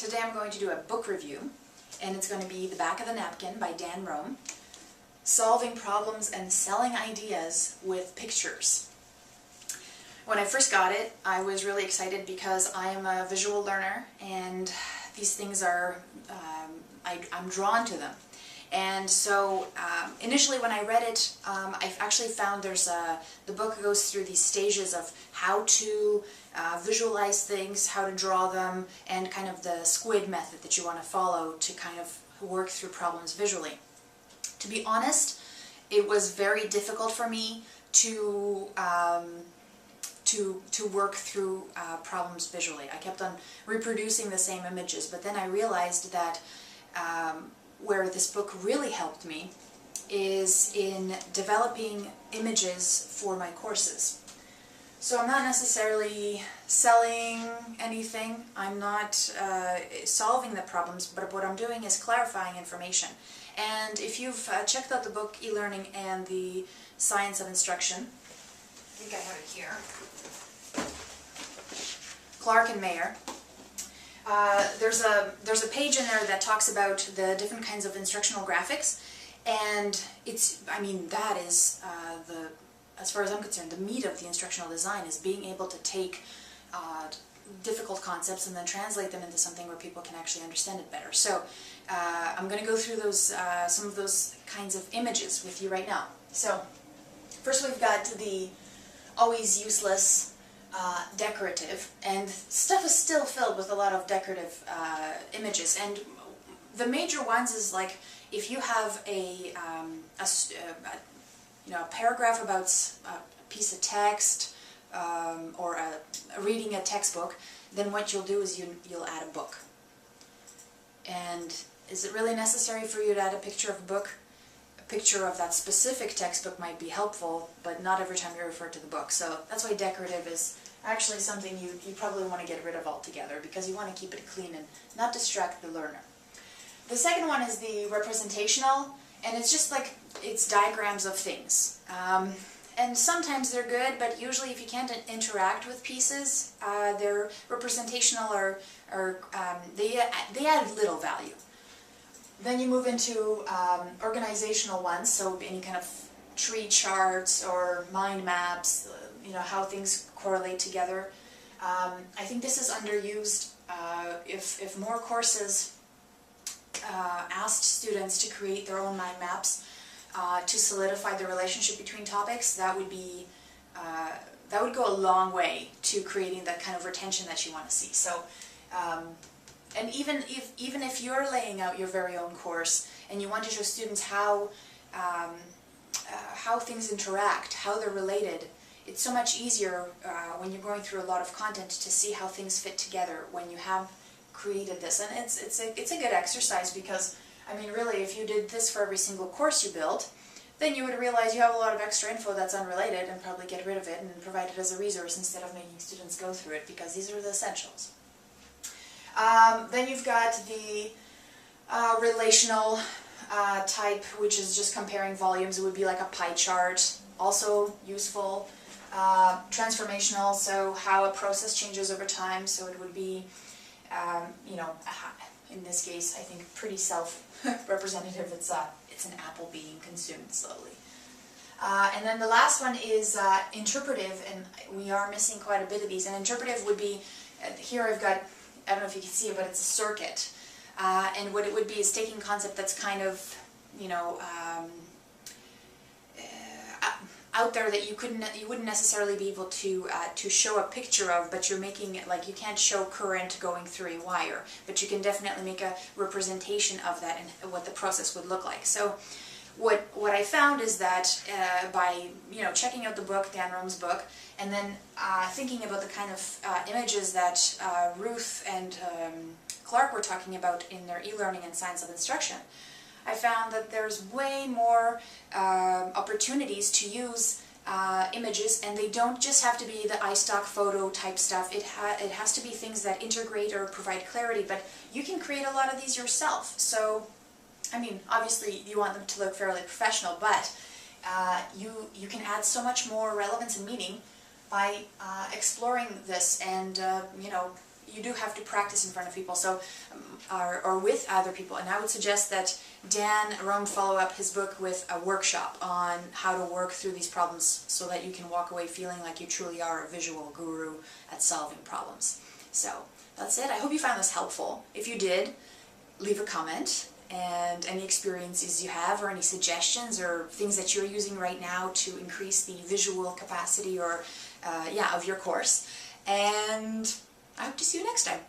Today I'm going to do a book review, and it's going to be The Back of the Napkin by Dan Rome, Solving Problems and Selling Ideas with Pictures. When I first got it, I was really excited because I am a visual learner, and these things are, I'm drawn to them. And so initially when I read it, I actually found the book goes through these stages of how to visualize things, how to draw them, and kind of the squid method that you want to follow to kind of work through problems visually. To be honest, it was very difficult for me to work through problems visually. I kept on reproducing the same images, but then I realized that where this book really helped me is in developing images for my courses. So I'm not necessarily selling anything, I'm not solving the problems, but what I'm doing is clarifying information. And if you've checked out the book E-Learning and the Science of Instruction, I think I have it here, Clark and Mayer, there's a page in there that talks about the different kinds of instructional graphics, and that is as far as I'm concerned, the meat of the instructional design is being able to take difficult concepts and then translate them into something where people can actually understand it better. So I'm going to go through those some of those kinds of images with you right now. So first we've got the always useless decorative, and stuff is still filled with a lot of decorative images, and the major ones is like if you have a paragraph about a piece of text or reading a textbook, then what you'll do is you'll add a book. And is it really necessary for you to add a picture of a book? A picture of that specific textbook might be helpful, but not every time you refer to the book. So that's why decorative is actually something you probably want to get rid of altogether, because you want to keep it clean and not distract the learner. The second one is the representational, and it's just like, it's diagrams of things. And sometimes they're good, but usually if you can't interact with pieces, they're representational or they add little value. Then you move into organizational ones, so any kind of tree charts or mind maps, how things correlate together. I think this is underused. If more courses asked students to create their own mind maps to solidify the relationship between topics, that would go a long way to creating that kind of retention that you want to see. So, and even if you're laying out your very own course and you want to show students how things interact, how they're related, it's so much easier when you're going through a lot of content to see how things fit together when you have created this. And it's a good exercise, because I mean, really, if you did this for every single course you built, then you would realize you have a lot of extra info that's unrelated and probably get rid of it and provide it as a resource instead of making students go through it, because these are the essentials. Then you've got the relational type, which is just comparing volumes. It would be like a pie chart, also useful. Transformational, so how a process changes over time, so it would be, in this case, I think pretty self-representative. It's an apple being consumed slowly. And then the last one is interpretive, and we are missing quite a bit of these. And interpretive would be, here I've got, I don't know if you can see it, but it's a circuit. And what it would be is taking a concept that's kind of, out there that you wouldn't necessarily be able to show a picture of, but you're making it like you can't show current going through a wire, but you can definitely make a representation of that and what the process would look like. So what I found is that by checking out the book, Dan Rome's book, and then thinking about the kind of images that Ruth and Clark were talking about in their e-learning and Science of Instruction, I found that there's way more opportunities to use images, and they don't just have to be the iStock photo type stuff. It has to be things that integrate or provide clarity, but you can create a lot of these yourself. So, I mean, obviously you want them to look fairly professional, but you can add so much more relevance and meaning by exploring this and you do have to practice in front of people, so or with other people. And I would suggest that Dan Rome follow up his book with a workshop on how to work through these problems so that you can walk away feeling like you truly are a visual guru at solving problems. So that's it. I hope you found this helpful. If you did, leave a comment, and any experiences you have or any suggestions or things that you're using right now to increase the visual capacity or of your course. And I hope to see you next time.